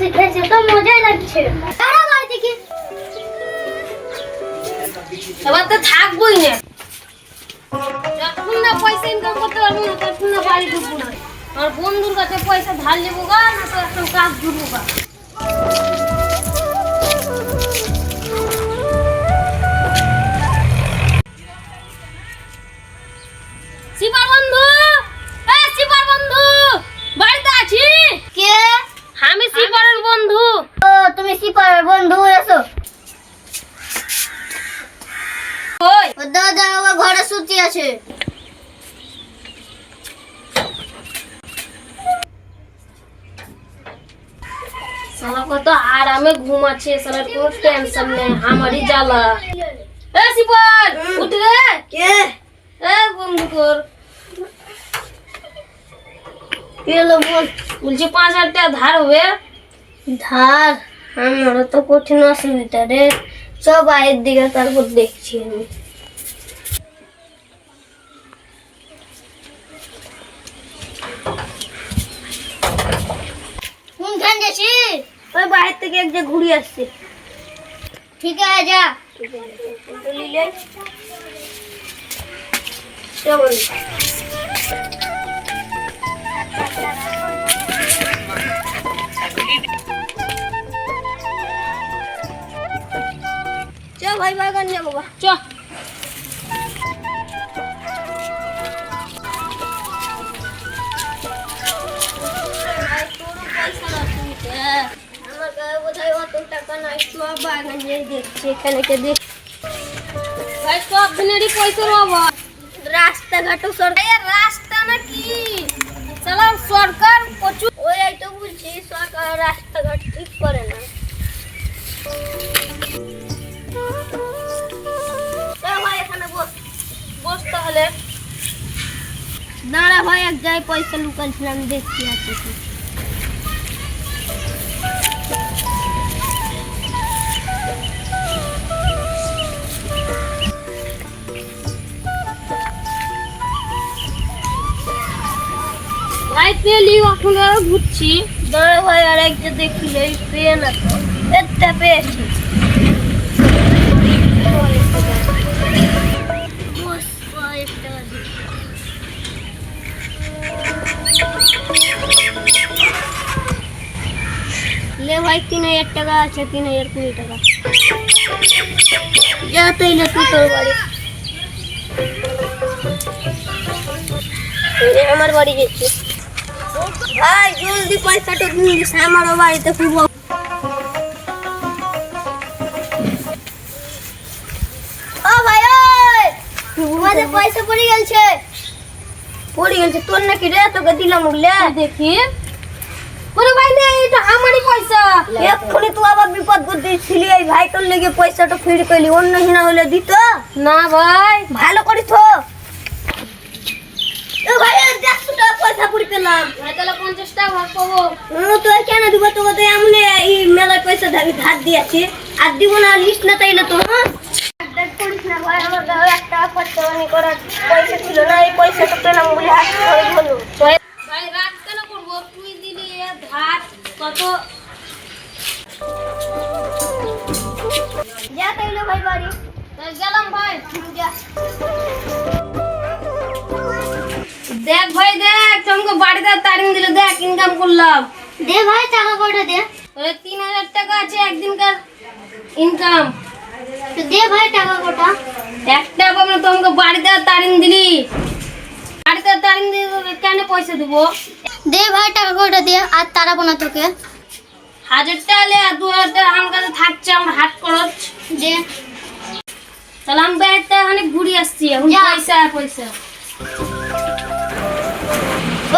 শিখেছে তো মজাই লাগছে। দাঁড়া বাড়ি থেকে এবার তো থাকবোই না, যতক্ষণ না পয়সা ইনকাম করতে পারবো না ততক্ষণ না বাড়ি ঢুকবো না। আমার বন্ধুর কাছে পয়সা ধার নেবো গা, না তো একটা কাজ ঢুকবো গা। শিপার বন্ধু, শিপার বন্ধু বাড়িতে আছি? কে? আমি শিপারের বন্ধু। ও তুমি শিপারের বন্ধু এসো। ওই ও দাদা ও ঘরে শুতে আছে। শালা কত আরামে ঘুমাচ্ছে, শালার কোনো টেনশন নেই, আমারই জ্বালা। শিপার উঠ রে। কে? বন্ধু তোর কি হলো বল? বলছি 5,000 টাকা ধার হবে? ধার? আমারও তো কঠিন অসুবিধা রে। সব বাইরের দিকে তারপর দেখছি আমি। কোনখান গেছি? ওই বাইরে থেকে এক যে ঘুরে আসছে। ঠিক আছে যা। চ ভাই বাগান যাবো গা, চ। আমার গায়ে বোধহয় অত টাকা নাই। সব বাগান নিয়ে দেখছি এখানে কে দেখ। ভাই সব দিনেরই পয়সার অভাব। রাস্তাঘাটও সরকার। রাস্তা নাকি শালা সরকার প্রচুর। ওই তো বলছি সরকার রাস্তাঘাট ঠিক করে না। ভাই এখানে বস। বস তাহলে। দাঁড়া ভাই এক জায়গায় পয়সা লুকাচ্ছিলাম দেখছি আছে কি। ভাই পেলি এখন আরো ঘুরছি। দাঁড়া ভাই আর এক জায়গায় দেখি এই পেয়ে না তো। এটা পেয়েছি। বস ভাই একটা ले भाई 3,000 টাকা আছে। 3,020 টাকা। যা তাইলে তুই তোর বাড়ি। আমার বাড়ি যাচ্ছি ভাই। জলদি পয়সাটা দিয়ে দিস, আমারও বাড়িতে খুব। ও ভাই ওই তোমাদের পয়সা পড়ে গেছে। পড়ে গেছে তোর নাকি রে? তোকে দিলাম বললে দেখি বলে ভাই নে এটা আমারই পয়সা। এক্ষুনি তুই আবার বিপদ বুদ্ধিছিলি। এই ভাই তোর লেগে পয়সাটা ফিরে পেলি, অন্য হিনা হলে দিত না ভাই ভালো করিস তো। ও ভাই 150 টাকা পয়সা পড়ে পেলাম। ভাই তাহলে 50 টাকা ভাগ পাবো। তো কেন দিব? তোকে তো এমন এই মেলায় পয়সা ধার দিয়েছি আর দিব না। লিস্ট না তাইলে তো করিস না ভাই। আমার গাঁও একটা খরচা পানি করার পয়সা ছিল না। এই পয়সাটা পেলাম বলে হাত ধরে হলো। ভাই রাত কেন করবো? তুই দিলি এ ধার কত। যা তাইলে ভাই বাড়ি। তাই গেলাম ভাই। যা। দেখ ভাই দেখ, তোমাকে বাড়িতে তারিং দিলে দেখ ইনকাম করলাম। দে ভাই টাকা কটা দে। 3,000 টাকা আছে একদিনকার ইনকাম। তো দে ভাই টাকা কটা। একটা পাবো তোমাকে বাড়িতে তারিং দিলি। বাড়িতে তারিং দিয়ে কেন পয়সা দেবো? দে ভাই টাকা কটা দে আর তারাবো না তোকে। 1,000 টাকা লে আর 2,000 টাকা আমার কাছে থাকছে আমার হাট খরচ। দে। তাহলে আমি বাইরে অনেক ঘুরে আসছি এখন। যা। পয়সা পয়সা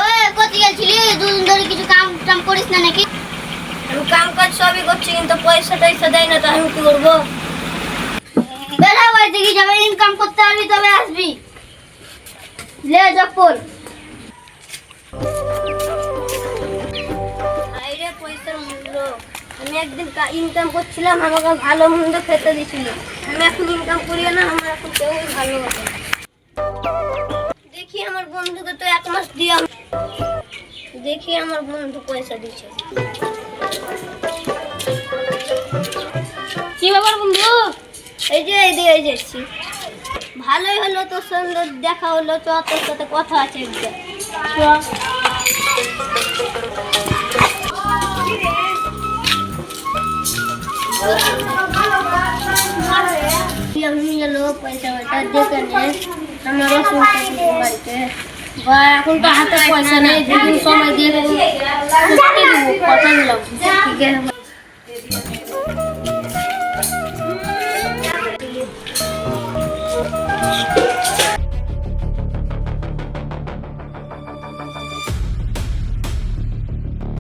ওই কোথায় গেছিলি? দুদিন ধরে কিছু কাম টাম করিস না নাকি? আমি কাম কাজ সবই করছি কিন্তু পয়সা টয়সা দেয় না, তো আমি কি করবো? বেলা বাড়ি থেকে যাবে, ইনকাম করতে পারবি তবে আসবি। লে জপল। আইরে পয়সার মূল্য। আমি একদিন ইনকাম করছিলাম, আমাকে ভালো মন্দ খেতে দিছিল। আমি এখন ইনকাম করি না, আমার এখন কেউই ভালো হবে না। দেখি আমার বন্ধুকে তো 1 মাস দিয়ে দেখি আমার বন্ধু পয়সা দিচ্ছে। কি ব্যাপার বন্ধু? এই যে এসছি। ভালোই হলো, তোর সঙ্গে দেখা হলো। চ, তোর সাথে কথা আছে একটা। চ। আমি গেল পয়সা দেখে নে, আমার অসুবিধা বাড়িতে। বা এখন তো হাতে পয়সা নেই, যেদিন সময় দিয়ে দেবো কথা দিলাম। ঠিক আছে।